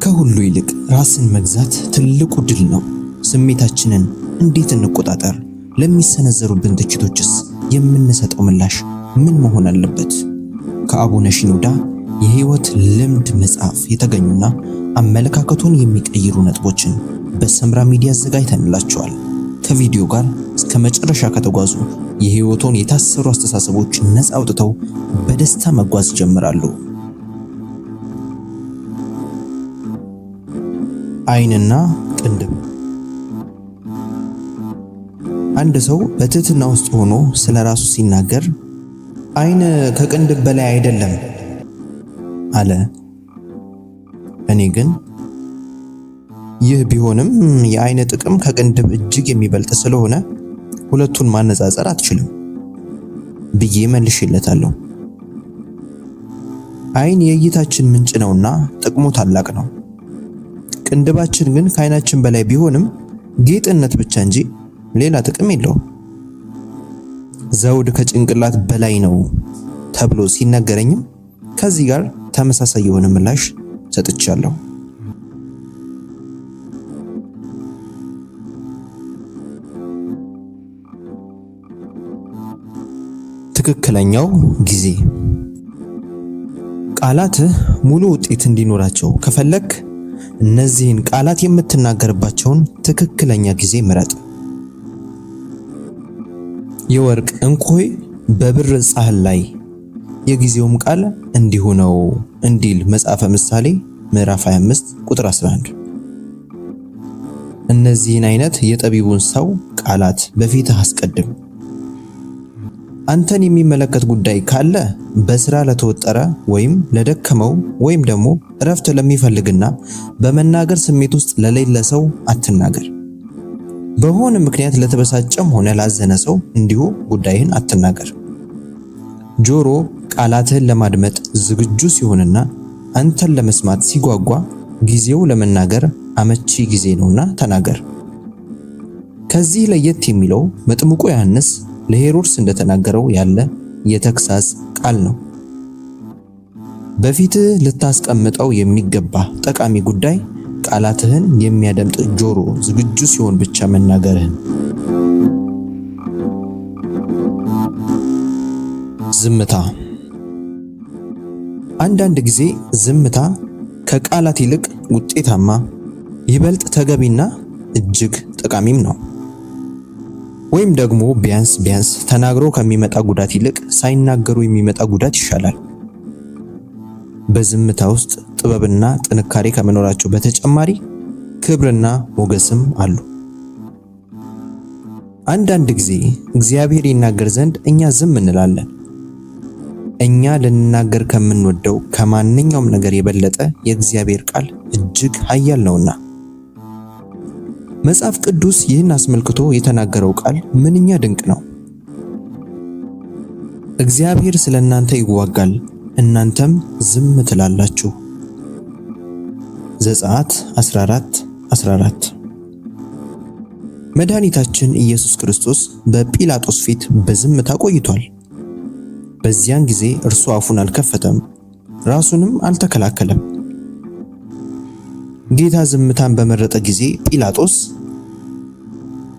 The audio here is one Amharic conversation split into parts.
ከሁሉ ይልቅ ራስን መግዛት ትልቁ ድል ነው። ስሜታችንን እንዴት እንቆጣጠር? ለሚሰነዘሩብን ትችቶችስ የምንሰጠው ምላሽ ምን መሆን አለበት? ከአቡነ ሺኖዳ የህይወት ልምድ መጽሐፍ የተገኙና አመለካከቱን የሚቀይሩ ነጥቦችን በሰምራ ሚዲያ አዘጋጅተንላችኋል። ከቪዲዮ ጋር እስከ መጨረሻ ከተጓዙ የህይወቶን የታሰሩ አስተሳሰቦች ነፃ አውጥተው በደስታ መጓዝ ጀምራሉ። ዓይንና ቅንድብ። አንድ ሰው በትህትና ውስጥ ሆኖ ስለ ራሱ ሲናገር ዓይን ከቅንድብ በላይ አይደለም አለ። እኔ ግን ይህ ቢሆንም የዓይን ጥቅም ከቅንድብ እጅግ የሚበልጥ ስለሆነ ሁለቱን ማነጻጸር አትችልም ብዬ መልሼለታለሁ። ዓይን የእይታችን ምንጭ ነውና ጥቅሙ ታላቅ ነው። ቅንድባችን ግን ከዓይናችን በላይ ቢሆንም ጌጥነት ብቻ እንጂ ሌላ ጥቅም የለውም። ዘውድ ከጭንቅላት በላይ ነው ተብሎ ሲነገረኝም ከዚህ ጋር ተመሳሳይ የሆነ ምላሽ ሰጥቻለሁ። ትክክለኛው ጊዜ። ቃላትህ ሙሉ ውጤት እንዲኖራቸው ከፈለክ እነዚህን ቃላት የምትናገርባቸውን ትክክለኛ ጊዜ ምረጥ። የወርቅ እንኮይ በብር ጻሕል ላይ የጊዜውም ቃል እንዲሁ ነው እንዲል መጽሐፈ ምሳሌ ምዕራፍ 25 ቁጥር 11። እነዚህን አይነት የጠቢቡን ሰው ቃላት በፊትህ አስቀድም። አንተን የሚመለከት ጉዳይ ካለ በስራ ለተወጠረ ወይም ለደከመው ወይም ደግሞ እረፍት ለሚፈልግና በመናገር ስሜት ውስጥ ለሌለ ሰው አትናገር። በሆነ ምክንያት ለተበሳጨም ሆነ ላዘነ ሰው እንዲሁ ጉዳይህን አትናገር። ጆሮ ቃላትህን ለማድመጥ ዝግጁ ሲሆንና አንተን ለመስማት ሲጓጓ ጊዜው ለመናገር አመቺ ጊዜ ነውና ተናገር። ከዚህ ለየት የሚለው መጥምቁ ዮሐንስ ለሄሮድስ እንደተናገረው ያለ የተግሳጽ ቃል ነው። በፊትህ ልታስቀምጠው የሚገባ ጠቃሚ ጉዳይ ቃላትህን የሚያደምጥ ጆሮ ዝግጁ ሲሆን ብቻ መናገርህን። ዝምታ። አንዳንድ ጊዜ ዝምታ ከቃላት ይልቅ ውጤታማ፣ ይበልጥ ተገቢና እጅግ ጠቃሚም ነው። ወይም ደግሞ ቢያንስ ተናግሮ ከሚመጣ ጉዳት ይልቅ ሳይናገሩ የሚመጣ ጉዳት ይሻላል። በዝምታ ውስጥ ጥበብና ጥንካሬ ከመኖራቸው በተጨማሪ ክብርና ሞገስም አሉ። አንዳንድ ጊዜ እግዚአብሔር ይናገር ዘንድ እኛ ዝም እንላለን። እኛ ልንናገር ከምንወደው ከማንኛውም ነገር የበለጠ የእግዚአብሔር ቃል እጅግ ኃያል ነውና። መጽሐፍ ቅዱስ ይህን አስመልክቶ የተናገረው ቃል ምንኛ ድንቅ ነው። እግዚአብሔር ስለ እናንተ ይዋጋል፣ እናንተም ዝም ትላላችሁ። ዘጸአት 14:14። መድኃኒታችን ኢየሱስ ክርስቶስ በጲላጦስ ፊት በዝምታ ቆይቷል። በዚያን ጊዜ እርሱ አፉን አልከፈተም፣ ራሱንም አልተከላከለም። ጌታ ዝምታን በመረጠ ጊዜ ጲላጦስ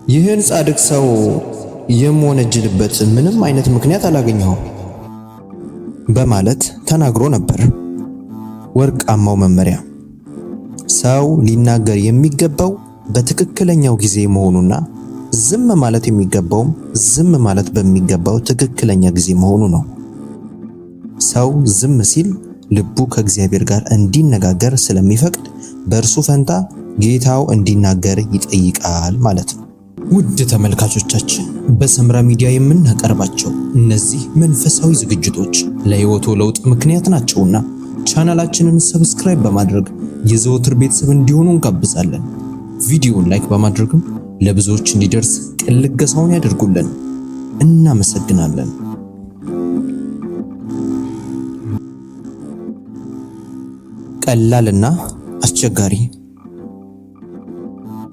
ይህን ጻድቅ ሰው የምወነጅልበት ምንም አይነት ምክንያት አላገኘሁም በማለት ተናግሮ ነበር። ወርቃማው መመሪያ ሰው ሊናገር የሚገባው በትክክለኛው ጊዜ መሆኑና ዝም ማለት የሚገባውም ዝም ማለት በሚገባው ትክክለኛ ጊዜ መሆኑ ነው። ሰው ዝም ሲል ልቡ ከእግዚአብሔር ጋር እንዲነጋገር ስለሚፈቅድ በእርሱ ፈንታ ጌታው እንዲናገር ይጠይቃል ማለት ነው። ውድ ተመልካቾቻችን በሰምራ ሚዲያ የምናቀርባቸው እነዚህ መንፈሳዊ ዝግጅቶች ለሕይወቱ ለውጥ ምክንያት ናቸውና ቻናላችንን ሰብስክራይብ በማድረግ የዘወትር ቤተሰብ እንዲሆኑ እንጋብዛለን። ቪዲዮውን ላይክ በማድረግም ለብዙዎች እንዲደርስ ቅን ልገሳውን ያደርጉልን። እናመሰግናለን። ቀላልና አስቸጋሪ።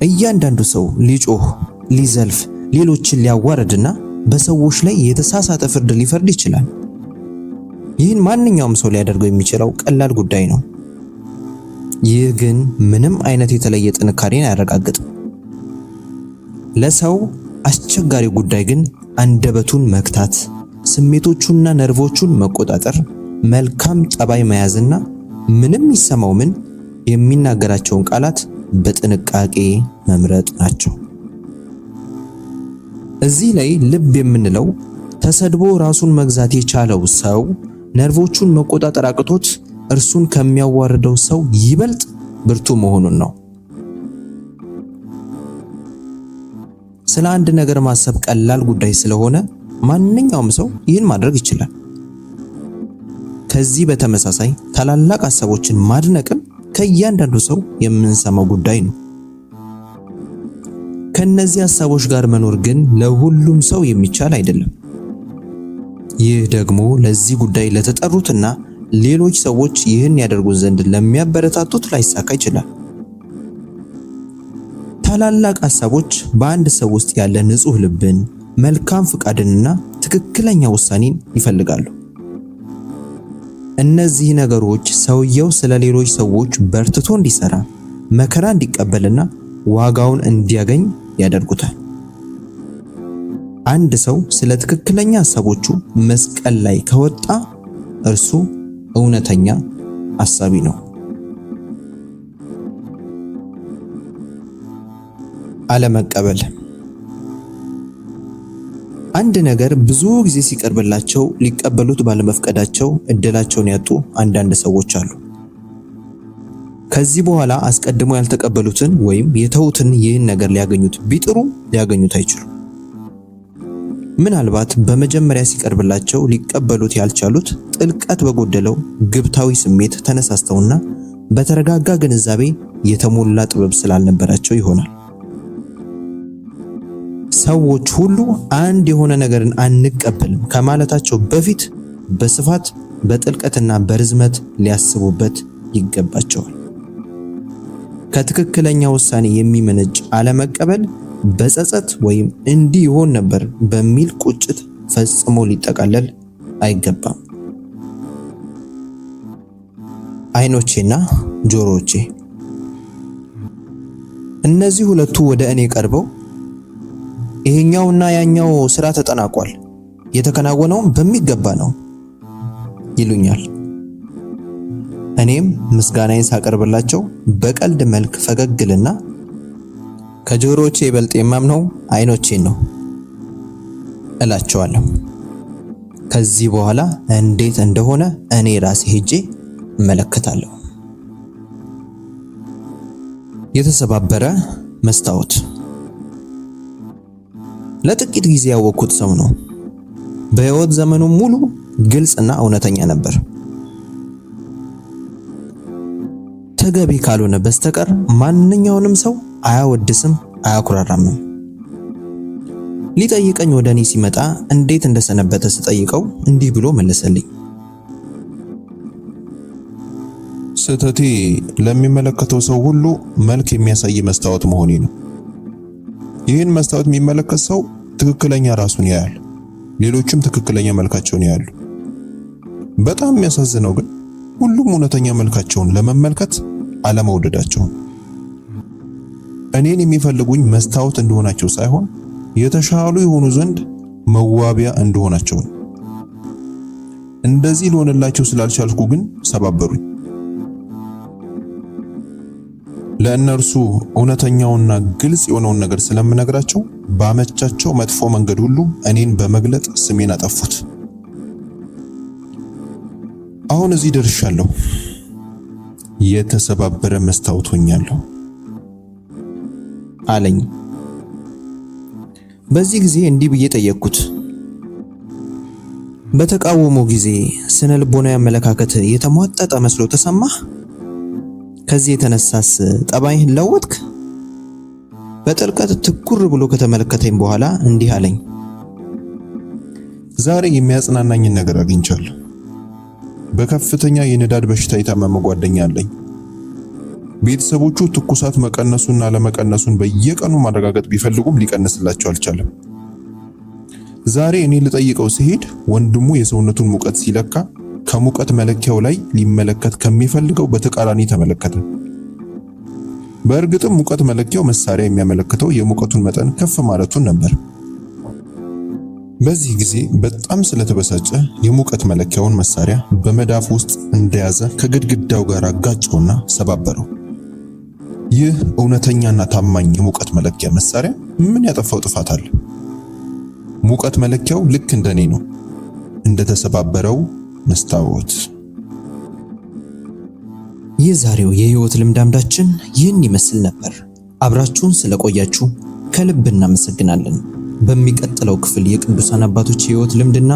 እያንዳንዱ ሰው ሊጮህ፣ ሊዘልፍ፣ ሌሎችን ሊያዋርድና በሰዎች ላይ የተሳሳተ ፍርድ ሊፈርድ ይችላል። ይህን ማንኛውም ሰው ሊያደርገው የሚችለው ቀላል ጉዳይ ነው። ይህ ግን ምንም አይነት የተለየ ጥንካሬን አያረጋግጥም። ለሰው አስቸጋሪ ጉዳይ ግን አንደበቱን መክታት፣ ስሜቶቹንና ነርቮቹን መቆጣጠር፣ መልካም ጠባይ መያዝና ምንም ይሰማው ምን የሚናገራቸውን ቃላት በጥንቃቄ መምረጥ ናቸው። እዚህ ላይ ልብ የምንለው ተሰድቦ ራሱን መግዛት የቻለው ሰው ነርቮቹን መቆጣጠር አቅቶት እርሱን ከሚያዋርደው ሰው ይበልጥ ብርቱ መሆኑን ነው። ስለ አንድ ነገር ማሰብ ቀላል ጉዳይ ስለሆነ ማንኛውም ሰው ይህን ማድረግ ይችላል። ከዚህ በተመሳሳይ ታላላቅ ሐሳቦችን ማድነቅም ከእያንዳንዱ ሰው የምንሰማው ጉዳይ ነው። ከነዚህ ሐሳቦች ጋር መኖር ግን ለሁሉም ሰው የሚቻል አይደለም። ይህ ደግሞ ለዚህ ጉዳይ ለተጠሩትና ሌሎች ሰዎች ይህን ያደርጉ ዘንድ ለሚያበረታቱት ላይሳካ ይችላል። ታላላቅ ሐሳቦች በአንድ ሰው ውስጥ ያለ ንጹህ ልብን፣ መልካም ፍቃድንና ትክክለኛ ውሳኔን ይፈልጋሉ። እነዚህ ነገሮች ሰውየው ስለ ሌሎች ሰዎች በርትቶ እንዲሰራ፣ መከራ እንዲቀበልና ዋጋውን እንዲያገኝ ያደርጉታል። አንድ ሰው ስለ ትክክለኛ ሐሳቦቹ መስቀል ላይ ከወጣ እርሱ እውነተኛ አሳቢ ነው። አለመቀበል። አንድ ነገር ብዙ ጊዜ ሲቀርብላቸው ሊቀበሉት ባለመፍቀዳቸው እድላቸውን ያጡ አንዳንድ ሰዎች አሉ። ከዚህ በኋላ አስቀድሞ ያልተቀበሉትን ወይም የተዉትን ይህን ነገር ሊያገኙት ቢጥሩ ሊያገኙት አይችሉም። ምናልባት በመጀመሪያ ሲቀርብላቸው ሊቀበሉት ያልቻሉት ጥልቀት በጎደለው ግብታዊ ስሜት ተነሳስተውና በተረጋጋ ግንዛቤ የተሞላ ጥበብ ስላልነበራቸው ይሆናል። ሰዎች ሁሉ አንድ የሆነ ነገርን አንቀበልም ከማለታቸው በፊት በስፋት በጥልቀትና በርዝመት ሊያስቡበት ይገባቸዋል። ከትክክለኛ ውሳኔ የሚመነጭ አለመቀበል በጸጸት ወይም እንዲህ ይሆን ነበር በሚል ቁጭት ፈጽሞ ሊጠቃለል አይገባም። አይኖቼና ጆሮዎቼ። እነዚህ ሁለቱ ወደ እኔ ቀርበው ይሄኛውና ያኛው ስራ ተጠናቋል፣ የተከናወነውም በሚገባ ነው ይሉኛል። እኔም ምስጋናዬን ሳቀርብላቸው በቀልድ መልክ ፈገግልና ከጆሮቼ ይበልጥ የማምነው አይኖቼን ነው እላቸዋለሁ። ከዚህ በኋላ እንዴት እንደሆነ እኔ ራሴ ሄጄ እመለከታለሁ። የተሰባበረ መስታወት። ለጥቂት ጊዜ ያወቅኩት ሰው ነው። በሕይወት ዘመኑ ሙሉ ግልጽና እውነተኛ ነበር። ተገቢ ካልሆነ በስተቀር ማንኛውንም ሰው አያወድስም፣ አያኩራራምም። ሊጠይቀኝ ወደ እኔ ሲመጣ እንዴት እንደሰነበተ ስጠይቀው እንዲህ ብሎ መለሰልኝ። ስህተቴ ለሚመለከተው ሰው ሁሉ መልክ የሚያሳይ መስታወት መሆኔ ነው። ይህን መስታወት የሚመለከት ሰው ትክክለኛ ራሱን ያያል፣ ሌሎችም ትክክለኛ መልካቸውን ያያሉ። በጣም የሚያሳዝነው ግን ሁሉም እውነተኛ መልካቸውን ለመመልከት አለመውደዳቸው። እኔን የሚፈልጉኝ መስታወት እንደሆናቸው ሳይሆን የተሻሉ የሆኑ ዘንድ መዋቢያ እንደሆናቸው። እንደዚህ ሊሆንላቸው ስላልቻልኩ ግን ሰባበሩኝ። ለእነርሱ እውነተኛውና ግልጽ የሆነውን ነገር ስለምነግራቸው ባመቻቸው መጥፎ መንገድ ሁሉ እኔን በመግለጥ ስሜን አጠፉት። አሁን እዚህ ደርሻለሁ። የተሰባበረ መስታወት ሆኛለሁ አለኝ። በዚህ ጊዜ እንዲህ ብዬ ጠየቅኩት። በተቃወመው ጊዜ ስነ ልቦናዊ አመለካከት የተሟጠጠ መስሎ ተሰማህ? ከዚህ የተነሳስ ጠባይህን ለወጥክ? በጥልቀት ትኩር ብሎ ከተመለከተኝ በኋላ እንዲህ አለኝ። ዛሬ የሚያጽናናኝን ነገር አግኝቻለሁ። በከፍተኛ የንዳድ በሽታ የታመመ ጓደኛ አለኝ። ቤተሰቦቹ ትኩሳት መቀነሱና ለመቀነሱን በየቀኑ ማረጋገጥ ቢፈልጉም ሊቀንስላቸው አልቻለም። ዛሬ እኔ ልጠይቀው ሲሄድ ወንድሙ የሰውነቱን ሙቀት ሲለካ ከሙቀት መለኪያው ላይ ሊመለከት ከሚፈልገው በተቃራኒ ተመለከተ። በእርግጥም ሙቀት መለኪያው መሳሪያ የሚያመለክተው የሙቀቱን መጠን ከፍ ማለቱን ነበር። በዚህ ጊዜ በጣም ስለተበሳጨ የሙቀት መለኪያውን መሳሪያ በመዳፍ ውስጥ እንደያዘ ከግድግዳው ጋር አጋጨውና ሰባበረው። ይህ እውነተኛና ታማኝ የሙቀት መለኪያ መሳሪያ ምን ያጠፋው ጥፋት አለ? ሙቀት መለኪያው ልክ እንደኔ ነው፣ እንደተሰባበረው መስታወት። የዛሬው የህይወት ልምድ አምዳችን ይህን ይመስል ነበር። አብራችሁን ስለቆያችሁ ከልብ እናመሰግናለን። በሚቀጥለው ክፍል የቅዱሳን አባቶች የህይወት ልምድና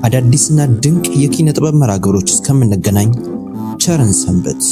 አዳዲስና ድንቅ የኪነ ጥበብ መርሃ ግብሮች እስከምንገናኝ ቸርን ሰንበት።